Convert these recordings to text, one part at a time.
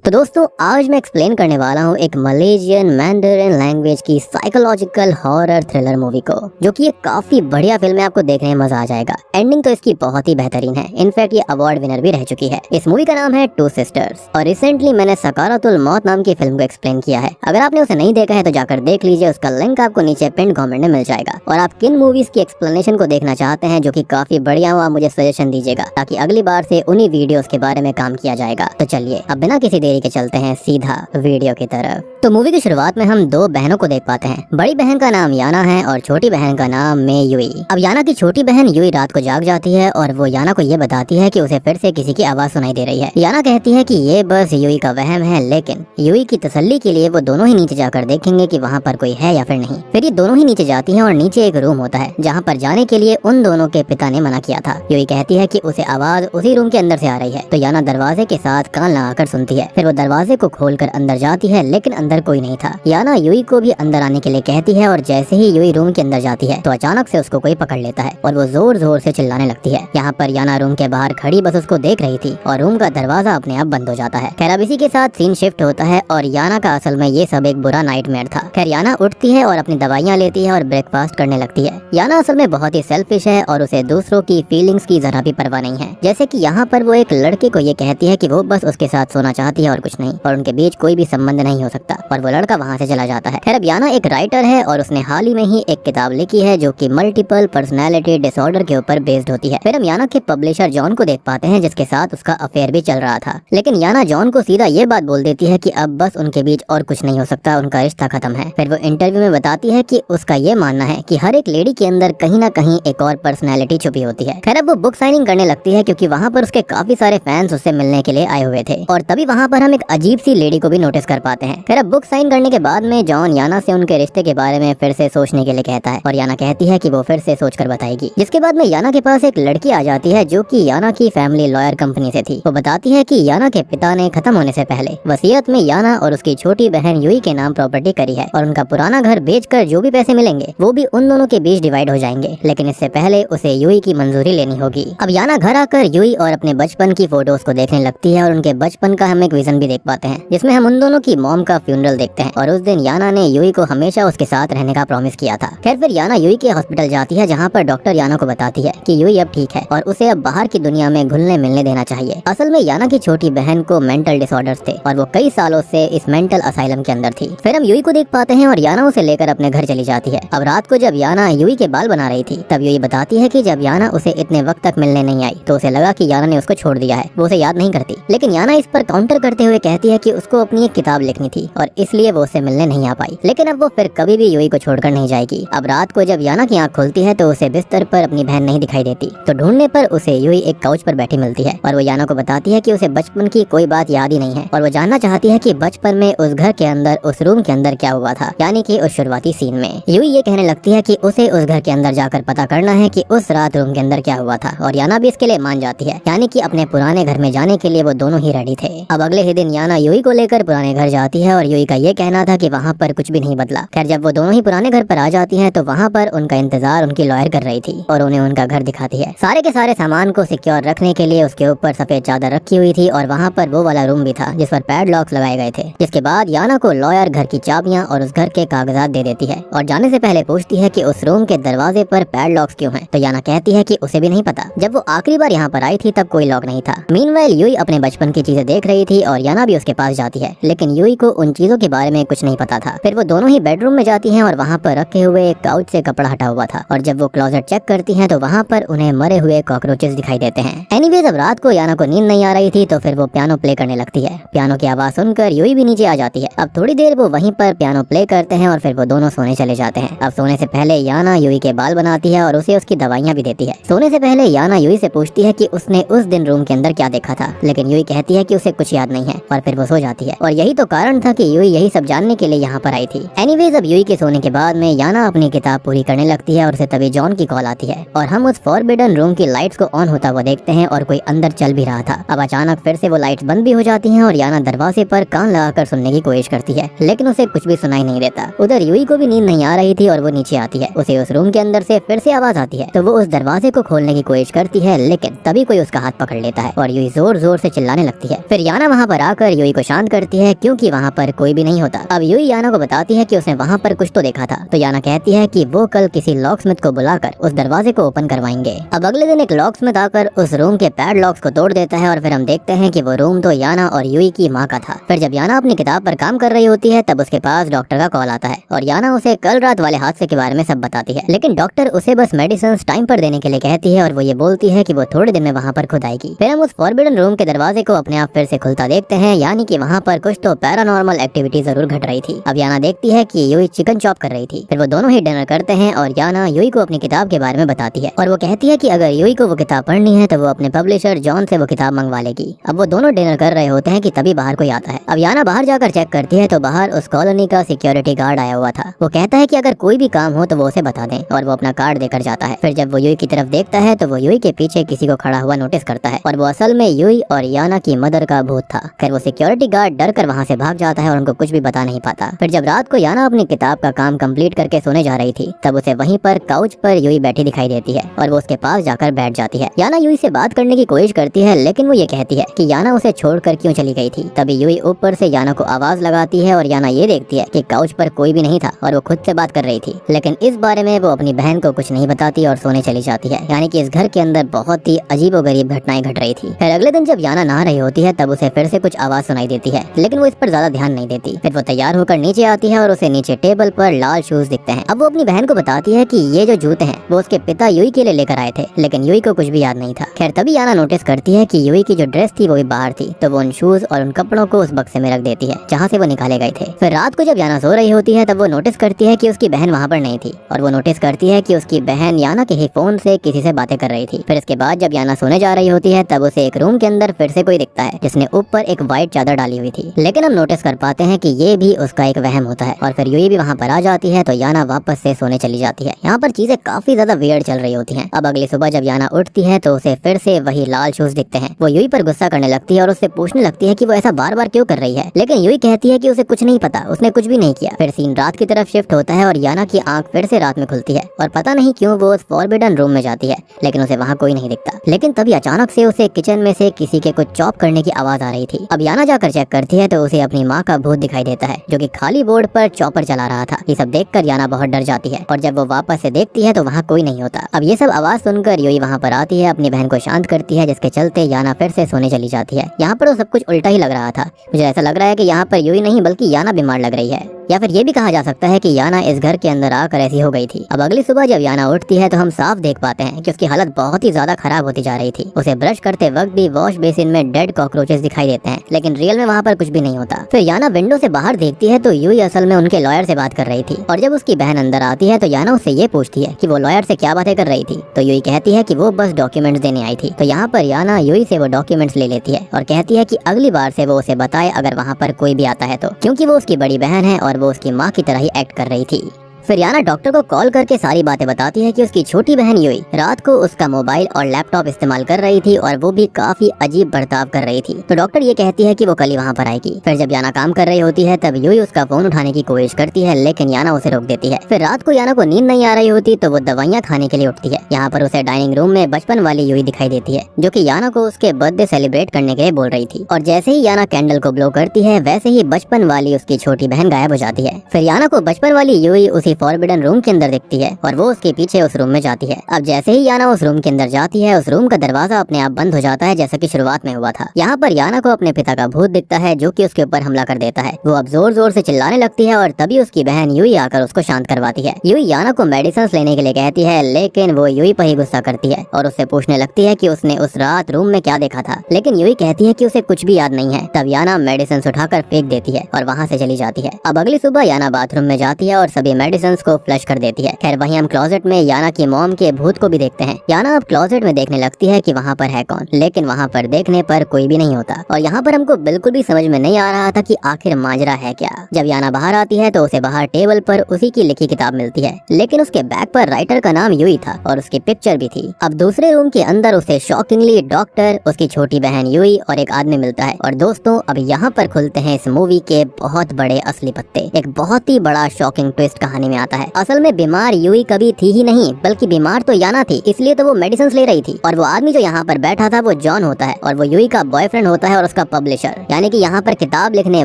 तो दोस्तों आज मैं एक्सप्लेन करने वाला हूँ एक मलेशियन मैंडरिन लैंग्वेज की साइकोलॉजिकल हॉरर थ्रिलर मूवी को, जो कि एक काफी बढ़िया फिल्म है। आपको देखने में मजा आ जाएगा। एंडिंग तो इसकी बहुत ही बेहतरीन है। इनफैक्ट ये अवार्ड विनर भी रह चुकी है। इस मूवी का नाम है टू सिस्टर्स और रिसेंटली मैंने सकारातुल मौत नाम की फिल्म को एक्सप्लेन किया है। अगर आपने उसे नहीं देखा है तो जाकर देख लीजिए। उसका लिंक आपको नीचे पिन कमेंट में मिल जाएगा। और आप किन मूवीज की एक्सप्लेनेशन को देखना चाहते हैं जो कि काफी बढ़िया हो, आप मुझे सजेशन दीजिएगा ताकि अगली बार से उन्हीं वीडियोस के बारे में काम किया जाएगा। तो चलिए अब बिना किसी देरी के चलते हैं सीधा वीडियो की तरफ। तो मूवी की शुरुआत में हम दो बहनों को देख पाते हैं। बड़ी बहन का नाम याना है और छोटी बहन का नाम मे युई। अब याना की छोटी बहन युई रात को जाग जाती है और वो याना को ये बताती है कि उसे फिर से किसी की आवाज सुनाई दे रही है। याना कहती है कि ये बस युई का वहम है, लेकिन युई की तसल्ली के लिए वो दोनों ही नीचे जाकर देखेंगे कि वहाँ पर कोई है या फिर नहीं। फिर ये दोनों ही नीचे जाती हैं और नीचे एक रूम होता है जहाँ पर जाने के लिए उन दोनों के पिता ने मना किया था। युई कहती है कि उसे आवाज उसी रूम के अंदर से आ रही है। तो याना दरवाजे के साथ कान लगाकर सुनती है। फिर वो दरवाजे को खोलकर अंदर जाती है, लेकिन अंदर कोई नहीं था। याना युई को भी अंदर आने के लिए कहती है और जैसे ही युई रूम के अंदर जाती है तो अचानक से उसको कोई पकड़ लेता है और वो जोर जोर से चिल्लाने लगती है। यहाँ पर याना रूम के बाहर खड़ी बस उसको देख रही थी और रूम का दरवाजा अपने आप बंद हो जाता है। खैर अब इसी के साथ सीन शिफ्ट होता है और याना का असल में ये सब एक बुरा नाइटमेयर था। खैर याना उठती है और अपनी दवाइयाँ लेती है और ब्रेकफास्ट करने लगती है। याना असल में बहुत ही सेल्फिश है और उसे दूसरों की फीलिंग्स की जरा भी परवाह नहीं है। जैसे कि यहाँ पर वो एक लड़के को ये कहती है कि वो बस उसके साथ सोना चाहती है और कुछ नहीं, और उनके बीच कोई भी संबंध नहीं हो सकता, और वो लड़का वहाँ से चला जाता है। खैर अब याना एक राइटर है और उसने हाल ही में ही एक किताब लिखी है जो कि मल्टीपल पर्सनैलिटी डिसऑर्डर के ऊपर बेस्ड होती है। फिर हम याना के पब्लिशर जॉन को देख पाते हैं जिसके साथ उसका अफेयर भी चल रहा था। लेकिन याना जॉन को सीधा ये बात बोल देती है कि अब बस उनके बीच और कुछ नहीं हो सकता, उनका रिश्ता खत्म है। फिर वो इंटरव्यू में बताती है कि उसका ये मानना है कि हर एक लेडी के अंदर कहीं ना कहीं एक और पर्सनैलिटी छुपी होती है। खैर अब वो बुक साइनिंग करने लगती है क्योंकि वहाँ पर उसके काफी सारे फैंस उससे मिलने के लिए आए हुए थे। और तभी वहाँ पर हम एक अजीब सी लेडी को भी नोटिस कर पाते हैं। खैर अब बुक साइन करने के बाद में जॉन याना से उनके रिश्ते के बारे में फिर से सोचने के लिए कहता है और याना कहती है कि वो फिर से सोचकर बताएगी। जिसके बाद में याना के पास एक लड़की आ जाती है जो कि याना की फैमिली लॉयर कंपनी से थी। वो बताती है कि याना के पिता ने खत्म होने से पहले वसीयत में याना और उसकी छोटी बहन युई के नाम प्रॉपर्टी करी है और उनका पुराना घर बेचकर जो भी पैसे मिलेंगे वो भी उन दोनों के बीच डिवाइड हो जाएंगे, लेकिन इससे पहले उसे युई की मंजूरी लेनी होगी। अब याना घर आकर युई और अपने बचपन की फोटोज को देखने लगती है और उनके बचपन का हम एक विजन भी देख पाते हैं जिसमें हम उन दोनों की मॉम का फ्यूनरल देखते हैं। और उस दिन याना ने युई को हमेशा उसके साथ रहने का प्रॉमिस किया था। खैर फिर याना युई के हॉस्पिटल जाती है जहाँ पर डॉक्टर याना को बताती है कि युई अब ठीक है और उसे अब बाहर की दुनिया में घुलने मिलने देना चाहिए। असल में याना की छोटी बहन को मेंटल डिसऑर्डर्स थे और वो कई सालों से इस मेंटल असाइलम के अंदर थी। फिर हम युई को देख पाते हैं और याना उसे लेकर अपने घर चली जाती है। अब रात को जब याना युई के बाल बना रही थी तब युई बताती है कि जब याना उसे इतने वक्त तक मिलने नहीं आई तो उसे लगा कि याना ने उसको छोड़ दिया है, वो उसे याद नहीं करती। लेकिन याना इस पर काउंटर करते हुए कहती है कि उसको अपनी एक किताब लिखनी थी और इसलिए वो उसे मिलने नहीं आ पाई। लेकिन अब वो फिर कभी भी युई को छोड़कर नहीं जाएगी। अब रात को जब याना की आंख खुलती है तो उसे बिस्तर पर अपनी बहन नहीं दिखाई देती। तो ढूंढने पर उसे युई एक काउच पर बैठी मिलती है और वो याना को बताती है कि उसे बचपन की कोई बात याद ही नहीं है और वो जानना चाहती है कि बचपन में उस घर के अंदर उस रूम के अंदर क्या हुआ था, यानी कि उस शुरुआती सीन में। युई ये कहने लगती है कि उसे उस घर के अंदर जाकर पता करना है कि उस रात रूम के अंदर क्या हुआ था और याना भी इसके लिए मान जाती है, यानी कि अपने पुराने घर में जाने के लिए वो दोनों ही रेडी थे। अब अगले ही दिन याना युई को लेकर पुराने घर जाती है और युई का ये कहना था कि वहाँ पर कुछ भी नहीं बदला। खैर जब वो दोनों ही पुराने घर पर आ जाती हैं तो वहाँ पर उनका इंतजार उनकी लॉयर कर रही थी और उन्हें उनका घर दिखाती है। सारे के सारे सामान को सिक्योर रखने के लिए उसके ऊपर सफेद चादर रखी हुई थी और वहाँ पर वो वाला रूम भी था जिस पर पैडलॉक्स लगाए गए थे। जिसके बाद याना को लॉयर घर की चाबियाँ और उस घर के कागजात दे देती है और जाने से पहले पूछती है कि उस रूम के दरवाजे पर पैडलॉक्स क्यों हैं। तो याना कहती है कि उसे भी नहीं पता, जब वो आखिरी बार यहाँ पर आई थी तब कोई लॉक नहीं था। मीनवाइल युई अपने बचपन की चीजें देख रही थी और याना भी उसके पास जाती है, लेकिन युई को उन चीजों के बारे में कुछ नहीं पता था। फिर वो दोनों ही बेडरूम में जाती हैं और वहाँ पर रखे हुए एक काउच से कपड़ा हटा हुआ था और जब वो क्लोजेट चेक करती हैं तो वहाँ पर उन्हें मरे हुए कॉकरोचेस दिखाई देते हैं। एनीवेज अब रात को याना को नींद नहीं आ रही थी तो फिर वो पियानो प्ले करने लगती है। पियानो की आवाज सुनकर युई भी नीचे आ जाती है। अब थोड़ी देर वो वहीं पर पियानो प्ले करते हैं और फिर वो दोनों सोने चले जाते हैं। अब सोने से पहले याना युई के बाल बनाती है और उसे उसकी दवाइयाँ भी देती है। सोने से पहले याना युई से पूछती है कि उसने उस दिन रूम के अंदर क्या देखा था, लेकिन युई कहती है कि उसे कुछ याद नहीं है और फिर वो सो जाती है। और यही तो कारण था कि युई यही सब जानने के लिए यहाँ पर आई थी। एनीवेज अब युई के सोने के बाद में याना अपनी किताब पूरी करने लगती है और उसे तभी जॉन की कॉल आती है और हम उस फॉरबिडन रूम की लाइट्स को ऑन होता हुआ देखते हैं और कोई अंदर चल भी रहा था। अब अचानक फिर से वो लाइट्स बंद भी हो जाती हैं और याना दरवाजे पर कान लगाकर सुनने की कोशिश करती है, लेकिन उसे कुछ भी सुनाई नहीं देता। उधर युई को भी नींद नहीं आ रही थी और वो नीचे आती है। उसे उस रूम के अंदर से फिर से आवाज आती है तो वो उस दरवाजे को खोलने की कोशिश करती है, लेकिन तभी कोई उसका हाथ पकड़ लेता है और युई जोर जोर से चिल्लाने लगती है। फिर याना वहाँ पर पर आकर यूई को शांत करती है क्योंकि वहाँ पर कोई भी नहीं होता। अब यूई याना को बताती है कि उसने वहाँ पर कुछ तो देखा था। तो याना कहती है कि वो कल किसी लॉकस्मिथ को बुलाकर उस दरवाजे को ओपन करवाएंगे। अब अगले दिन एक लॉकस्मिथ आकर उस रूम के पैडलॉक्स को तोड़ देता है और फिर हम देखते हैं कि वो रूम तो याना और यूई की माँ का था। फिर जब याना अपनी किताब पर काम कर रही होती है तब उसके पास डॉक्टर का कॉल आता है और याना उसे कल रात वाले हादसे के बारे में सब बताती है, लेकिन डॉक्टर उसे बस मेडिसिन टाइम पर देने के लिए कहती है और वो ये बोलती है कि वो थोड़े दिन में वहाँ पर खुद आएगी। फिर हम उस फॉरबिडन रूम के दरवाजे को अपने आप फिर से खुलता देखते हैं, यानी कि वहाँ पर कुछ तो पैरानॉर्मल एक्टिविटी जरूर घट रही थी। अब याना देखती है कि यूई चिकन चॉप कर रही थी। फिर वो दोनों ही डिनर करते हैं और याना यूई को अपनी किताब के बारे में बताती है और वो कहती है कि अगर यूई को वो किताब पढ़नी है तो वो अपने पब्लिशर जॉन से वो किताब मंगवा लेगी। अब वो दोनों डिनर कर रहे होते हैं कि तभी बाहर कोई आता है। अब याना बाहर जाकर चेक करती है तो बाहर उस कॉलोनी का सिक्योरिटी गार्ड आया हुआ था। वो कहता है कि अगर कोई भी काम हो तो वो उसे बता दें और वो अपना कार्ड देकर जाता है। फिर जब वो यूई की तरफ देखता है तो वो यूई के पीछे किसी को खड़ा हुआ नोटिस करता है और वो असल में यूई और याना की मदर का भूत था। फिर वो सिक्योरिटी गार्ड डर कर वहाँ से भाग जाता है और उनको कुछ भी बता नहीं पाता। फिर जब रात को याना अपनी किताब का काम कंप्लीट करके सोने जा रही थी तब उसे वहीं पर काउच पर यूई बैठी दिखाई देती है और वो उसके पास जाकर बैठ जाती है। याना यूई से बात करने की कोशिश करती है लेकिन वो ये कहती है कि याना उसे छोड़कर क्यों चली गई थी। तभी यूई ऊपर से याना को आवाज लगाती है और याना ये देखती है कि काउच पर कोई भी नहीं था और वो खुद से बात कर रही थी, लेकिन इस बारे में वो अपनी बहन को कुछ नहीं बताती और सोने चली जाती है। यानी कि इस घर के अंदर बहुत ही अजीबोगरीब घटनाएं घट रही थी। फिर अगले दिन जब याना नहा रही होती है तब उसे फिर से कुछ आवाज सुनाई देती है, लेकिन वो इस पर ज्यादा ध्यान नहीं देती। फिर वो तैयार होकर नीचे आती है और उसे नीचे टेबल पर लाल शूज दिखते हैं। अब वो अपनी बहन को बताती है कि ये जो जूते हैं वो उसके पिता यूई के लिए लेकर आए थे, लेकिन यूई को कुछ भी याद नहीं था। खैर तभी याना नोटिस करती है कि यूई की जो ड्रेस थी वो भी बाहर थी, तो वो उन शूज और उन कपड़ों को उस बक्से में रख देती है जहाँ से वो निकाले गए थे। फिर रात को जब याना सो रही होती है तब वो नोटिस करती है कि उसकी बहन वहाँ पर नहीं थी और वो नोटिस करती है कि उसकी बहन याना के ही फोन से किसी से बातें कर रही थी। फिर इसके बाद जब याना सोने जा रही होती है तब उसे एक रूम के अंदर फिर से कोई दिखता है जिसने ऊपर एक व्हाइट चादर डाली हुई थी, लेकिन हम नोटिस कर पाते हैं कि ये भी उसका एक वहम होता है। और फिर यूई भी वहाँ पर आ जाती है तो याना वापस से सोने चली जाती है। यहाँ पर चीजें काफी ज्यादा वियर्ड चल रही होती हैं। अब अगली सुबह जब याना उठती है तो उसे फिर से वही लाल शूज दिखते हैं। वो यूई पर गुस्सा करने लगती है और उससे पूछने लगती है कि वो ऐसा बार बार क्यों कर रही है, लेकिन यूई कहती है कि उसे कुछ नहीं पता, उसने कुछ भी नहीं किया। फिर सीन रात की तरफ शिफ्ट होता है और याना की आंख फिर से रात में खुलती है और पता नहीं क्यों वो उस फॉरबिडन रूम में जाती है, लेकिन उसे वहाँ कोई नहीं दिखता। लेकिन तभी अचानक से उसे किचन में से किसी के कुछ चॉप करने की आवाज आ रही थी। अब याना जाकर चेक करती है तो उसे अपनी माँ का भूत दिखाई देता है जो कि खाली बोर्ड पर चॉपर चला रहा था। ये सब देखकर याना बहुत डर जाती है और जब वो वापस से देखती है तो वहाँ कोई नहीं होता। अब ये सब आवाज सुनकर यूई वहाँ पर आती है, अपनी बहन को शांत करती है, जिसके चलते याना फिर से सोने चली जाती है। यहाँ पर तो सब कुछ उल्टा ही लग रहा था। मुझे ऐसा लग रहा है कि यहाँ पर यूई नहीं बल्कि याना बीमार लग रही है, या फिर ये भी कहा जा सकता है कि याना इस घर के अंदर आकर ऐसी हो गई थी। अब अगली सुबह जब याना उठती है तो हम साफ देख पाते हैं कि उसकी हालत बहुत ही ज्यादा खराब होती जा रही थी। उसे ब्रश करते वक्त भी वॉश बेसिन में डेड कॉकरोचेस दिखाई देते हैं, लेकिन रियल में वहाँ पर कुछ भी नहीं होता। फिर याना विंडो से बाहर देखती है तो यूई असल में उनके लॉयर से बात कर रही थी और जब उसकी बहन अंदर आती है तो याना उससे ये पूछती है कि वो लॉयर से क्या बातें कर रही थी। तो यूई कहती है कि वो बस डॉक्यूमेंट्स देने आई थी। तो यहाँ पर याना यूई से वो डॉक्यूमेंट्स ले लेती है और कहती है कि अगली बार से वो उसे बताए अगर वहाँ पर कोई भी आता है तो, क्योंकि वो उसकी बड़ी बहन है और वो उसकी माँ की तरह ही एक्ट कर रही थी। फिर याना डॉक्टर को कॉल करके सारी बातें बताती है कि उसकी छोटी बहन यूई रात को उसका मोबाइल और लैपटॉप इस्तेमाल कर रही थी और वो भी काफी अजीब बर्ताव कर रही थी। तो डॉक्टर ये कहती है कि वो कल ही वहाँ पर आएगी। फिर जब याना काम कर रही होती है तब यूई उसका फोन उठाने की कोशिश करती है, लेकिन याना उसे रोक देती है। फिर रात को याना को नींद नहीं आ रही होती तो वो दवाइयाँ खाने के लिए उठती है। यहाँ पर उसे डाइनिंग रूम में बचपन वाली यूई दिखाई देती है जो कि याना को उसके बर्थडे सेलिब्रेट करने के लिए बोल रही थी। और जैसे ही याना कैंडल को ब्लो करती है वैसे ही बचपन वाली उसकी छोटी बहन गायब हो जाती है। फिर याना को बचपन वाली यूई उसी फॉरबिडन रूम के अंदर दिखती है और वो उसके पीछे उस रूम में जाती है। अब जैसे ही याना उस रूम के अंदर जाती है उस रूम का दरवाजा अपने आप बंद हो जाता है जैसा कि शुरुआत में हुआ था। यहाँ पर याना को अपने पिता का भूत दिखता है जो कि उसके ऊपर हमला कर देता है। वो अब जोर जोर से चिल्लाने लगती है और तभी उसकी बहन यूई आकर उसको शांत करवाती है। यूई याना को मेडिसिन लेने के लिए कहती है, लेकिन वो यूई पर ही गुस्सा करती है और उससे पूछने लगती है कि उसने उस रात रूम में क्या देखा था, लेकिन यूई कहती है कि उसे कुछ भी याद नहीं है। तब याना मेडिसिन उठाकर फेंक देती है और वहाँ से चली जाती है। अब अगली सुबह याना बाथरूम में जाती है और सभी मेडिसिन को फ्लश कर देती है। खैर वहीं हम क्लोजेट में याना की मॉम के भूत को भी देखते हैं। याना अब क्लोजेट में देखने लगती है कि वहाँ पर है कौन, लेकिन वहाँ पर देखने पर कोई भी नहीं होता और यहाँ पर हमको बिल्कुल भी समझ में नहीं आ रहा था कि आखिर माजरा है क्या। जब याना बाहर आती है तो उसे बाहर टेबल पर उसी की लिखी किताब मिलती है, लेकिन उसके बैग पर राइटर का नाम यूई था और उसकी पिक्चर भी थी। अब दूसरे रूम के अंदर उसे शॉकिंगली डॉक्टर, उसकी छोटी बहन यूई और एक आदमी मिलता है। और दोस्तों अब यहाँ पर खुलते हैं इस मूवी के बहुत बड़े असली पत्ते। एक बहुत ही बड़ा शॉकिंग ट्विस्ट कहानी में में आता है। असल में बीमार यूई कभी थी ही नहीं, बल्कि बीमार तो याना थी, इसलिए तो वो मेडिसिन ले रही थी। और वो आदमी जो यहाँ पर बैठा था वो जॉन होता है और वो यूई का बॉयफ्रेंड होता है और उसका पब्लिशर। यानी कि यहाँ पर किताब लिखने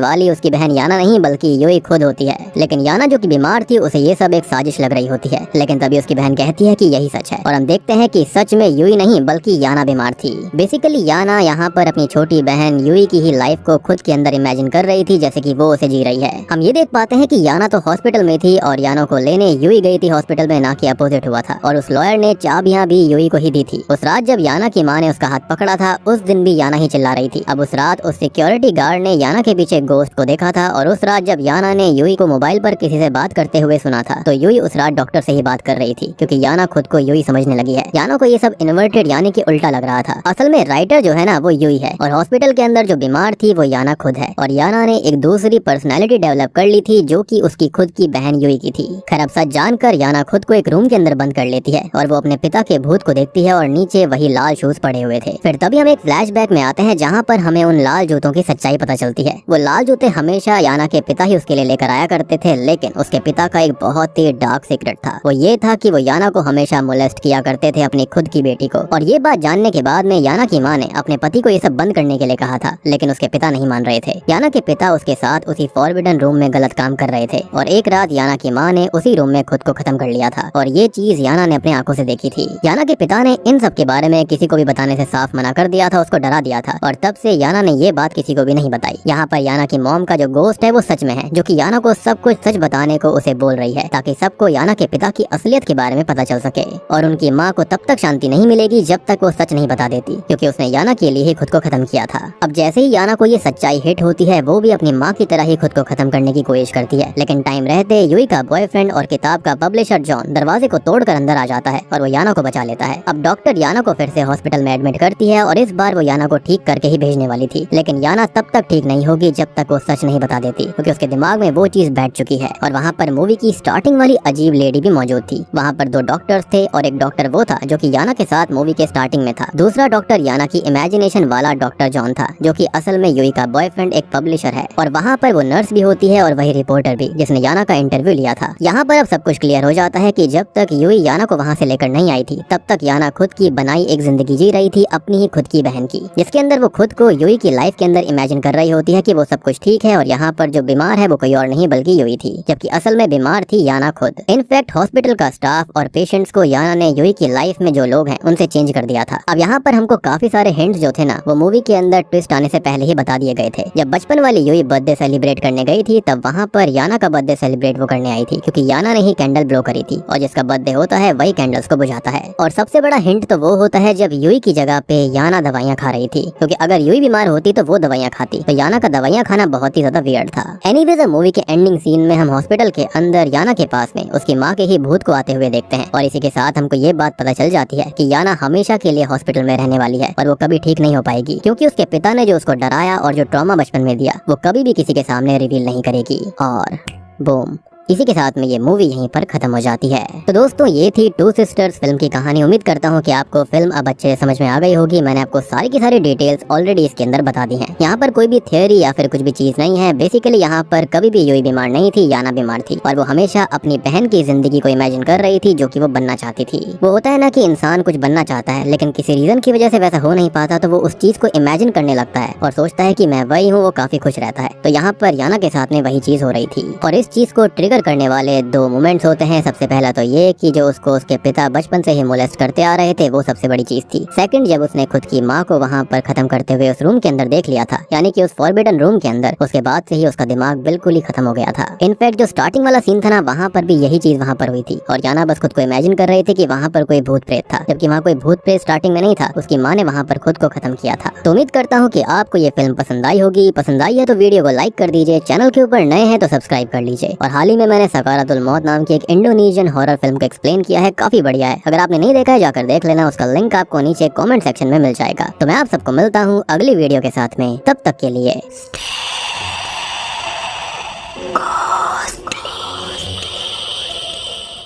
वाली उसकी बहन याना नहीं बल्कि यूई खुद होती है। लेकिन याना जो कि बीमार थी उसे ये सब एक साजिश लग रही होती है, लेकिन तभी उसकी बहन कहती है कि यही सच है और हम देखते हैं कि सच में यूई नहीं बल्कि याना बीमार थी। बेसिकली याना यहाँ पर अपनी छोटी बहन यूई की ही लाइफ को खुद के अंदर इमेजिन कर रही थी जैसे कि वो उसे जी रही है। हम ये देख पाते हैं कि याना तो हॉस्पिटल में थी और याना को लेने यूई गई थी हॉस्पिटल में, ना कि अपोजिट हुआ था। और उस लॉयर ने चाबियां भी यूई को ही दी थी। उस रात जब याना की माँ ने उसका हाथ पकड़ा था उस दिन भी याना ही चिल्ला रही थी। अब उस रात उस सिक्योरिटी गार्ड ने याना के पीछे गोश्त को देखा था और उस रात जब याना ने यूई को मोबाइल पर किसी से बात करते हुए सुना था तो यूई उस रात डॉक्टर से ही बात कर रही थी, क्योंकि याना खुद को यूई समझने लगी है। याना को ये सब इन्वर्टेड यानी कि उल्टा लग रहा था। असल में राइटर जो है ना वो यूई है और हॉस्पिटल के अंदर जो बीमार थी वो याना खुद है। और याना ने एक दूसरी पर्सनैलिटी डेवलप कर ली थी जो कि उसकी खुद की बहन यूई की थी। खैर अब सच जानकर याना खुद को एक रूम के अंदर बंद कर लेती है और वो अपने पिता के भूत को देखती है और नीचे वही लाल शूज पड़े हुए थे। फिर तभी हम एक फ्लैशबैक में आते हैं जहाँ पर हमें उन लाल जूतों की सच्चाई पता चलती है। वो लाल जूते हमेशा याना के पिता ही उसके लिए लेकर आया करते थे, लेकिन उसके पिता का एक बहुत ही डार्क सीक्रेट था। वो ये था कि वो याना को हमेशा मोलेस्ट किया करते थे अपनी खुद की बेटी को। और ये बात जानने के बाद में याना की माँ ने अपने पति को ये सब बंद करने के लिए कहा था, लेकिन उसके पिता नहीं मान रहे थे। याना के पिता उसके साथ उसी फॉरबिडन रूम में गलत काम कर रहे थे और एक रात याना की माँ ने उसी रूम में खुद को खत्म कर लिया था और ये चीज याना ने अपनी आंखों से देखी थी। याना के पिता ने इन सब के बारे में किसी को भी बताने से साफ मना कर दिया था, उसको डरा दिया था और तब से याना ने ये बात किसी को भी नहीं बताई। यहाँ पर याना की मॉम का जो गोस्ट है वो सच में है, जो कि याना को सब कुछ सच बताने को उसे बोल रही है ताकि सबको याना के पिता की असलियत के बारे में पता चल सके। और उनकी माँ को तब तक शांति नहीं मिलेगी जब तक वो सच नहीं बता देती, क्योंकि उसने याना के लिए ही खुद को खत्म किया था। अब जैसे ही याना को ये सच्चाई हिट होती है वो भी अपनी माँ की तरह ही खुद को खत्म करने की कोशिश करती है, लेकिन टाइम रहते यूई का बॉयफ्रेंड और किताब का पब्लिशर जॉन दरवाजे को तोड़कर अंदर आ जाता है और वो याना को बचा लेता है। अब डॉक्टर याना को फिर से हॉस्पिटल में एडमिट करती है और इस बार वो याना को ठीक करके ही भेजने वाली थी, लेकिन याना तब तक ठीक नहीं होगी जब तक वो सच नहीं बता देती, क्योंकि उसके दिमाग में वो चीज बैठ चुकी है। और वहाँ पर मूवी की स्टार्टिंग वाली अजीब लेडी भी मौजूद थी। वहाँ पर 2 डॉक्टर्स थे और एक डॉक्टर वो था जो कि याना के साथ मूवी के स्टार्टिंग में था। दूसरा डॉक्टर याना की इमेजिनेशन वाला डॉक्टर जॉन था, जो कि असल में यूई का बॉयफ्रेंड एक पब्लिशर है। और वहाँ पर वो नर्स भी होती है और वही रिपोर्टर भी जिसने याना का इंटरव्यू लिया था। यहाँ पर अब सब कुछ क्लियर हो जाता है कि जब तक यूई याना को वहाँ से लेकर नहीं आई थी तब तक याना खुद की बनाई एक जिंदगी जी रही थी अपनी ही खुद की बहन की, जिसके अंदर वो खुद को यूई की लाइफ के अंदर इमेजिन कर रही होती है कि वो सब कुछ ठीक है और यहाँ पर जो बीमार है वो कोई और नहीं बल्कि यूई थी, जबकि असल में बीमार थी याना खुद। इनफैक्ट हॉस्पिटल का स्टाफ और पेशेंट्स को याना ने यूई की लाइफ में जो लोग हैं उनसे चेंज कर दिया था। अब यहाँ पर हमको काफी सारे हिंट्स जो थे ना वो मूवी के अंदर ट्विस्ट आने से पहले ही बता दिए गए थे। जब बचपन वाली यूई बर्थडे सेलिब्रेट करने गई थी तब वहाँ पर याना का बर्थडे सेलिब्रेट वो करने आई थी, क्योंकि याना ने ही कैंडल ब्लो करी थी और जिसका बर्थडे होता है वही कैंडल्स को बुझाता है। और सबसे बड़ा हिंट तो वो होता है जब यूई की जगह पे याना दवाइयाँ खा रही थी, क्योंकि अगर यूई बीमार होती तो वो दवाइयाँ खाती, तो याना का दवाइयाँ खाना बहुत ही ज्यादा वियर्ड था। एनीवेज मूवी के एंडिंग सीन में हम हॉस्पिटल के अंदर याना के पास में उसकी माँ के ही भूत को आते हुए देखते हैं और इसी के साथ हमको ये बात पता चल जाती है कि याना हमेशा के लिए हॉस्पिटल में रहने वाली है और वो कभी ठीक नहीं हो पाएगी, क्योंकि उसके पिता ने जो उसको डराया और जो ट्रॉमा बचपन में दिया वो कभी भी किसी के सामने रिवील नहीं करेगी। और बूम, इसी के साथ में ये मूवी यहीं पर खत्म हो जाती है। तो दोस्तों ये थी टू सिस्टर्स फिल्म की कहानी। उम्मीद करता हूँ कि आपको फिल्म अब अच्छे से समझ में आ गई होगी। मैंने आपको सारी की सारी डिटेल्स ऑलरेडी इसके अंदर बता दी हैं। यहाँ पर कोई भी थियोरी या फिर कुछ भी चीज नहीं है। बेसिकली यहाँ पर कभी भी यूई बीमार नहीं थी, याना बीमार थी और वो हमेशा अपनी बहन की जिंदगी को इमेजिन कर रही थी जो कि वो बनना चाहती थी। वो होता है ना कि इंसान कुछ बनना चाहता है लेकिन किसी रीजन की वजह से वैसा हो नहीं पाता, तो वो उस चीज को इमेजिन करने लगता है और सोचता है कि मैं वही हूँ। वो काफी खुश रहता है। तो यहाँ पर याना के साथ में वही चीज हो रही थी और इस चीज को ट्रिगर करने वाले 2 मोमेंट्स होते हैं। सबसे पहला तो ये कि जो उसको उसके पिता बचपन से ही मोलेस्ट करते आ रहे थे वो सबसे बड़ी चीज थी। सेकंड, जब उसने खुद की माँ को वहाँ पर खत्म करते हुए उस रूम के अंदर देख लिया था, यानी कि उस फॉरबिडन रूम के अंदर, उसके बाद से ही उसका दिमाग बिल्कुल ही खत्म हो गया था। इनफैक्ट जो स्टार्टिंग वाला सीन था ना वहाँ पर भी यही चीज वहाँ पर हुई थी और याना बस खुद को इमेजिन कर रही थी कि वहाँ पर कोई भूत प्रेत था, जबकि वहाँ कोई भूत प्रेत स्टार्टिंग में नहीं था। उसकी माँ ने वहाँ पर खुद को खत्म किया था। तो उम्मीद करता हूँ कि आपको ये फिल्म पसंद आई होगी। पसंद आई है तो वीडियो को लाइक कर दीजिए, चैनल के ऊपर नए हैं तो सब्सक्राइब कर लीजिए। और हाल ही में मैंने सकारातुल मौत नाम की एक इंडोनेशियन हॉरर फिल्म को एक्सप्लेन किया है, काफी बढ़िया है। अगर आपने नहीं देखा है जाकर देख लेना, उसका लिंक आपको नीचे कमेंट सेक्शन में मिल जाएगा। तो मैं आप सबको मिलता हूँ अगली वीडियो के साथ में, तब तक के लिए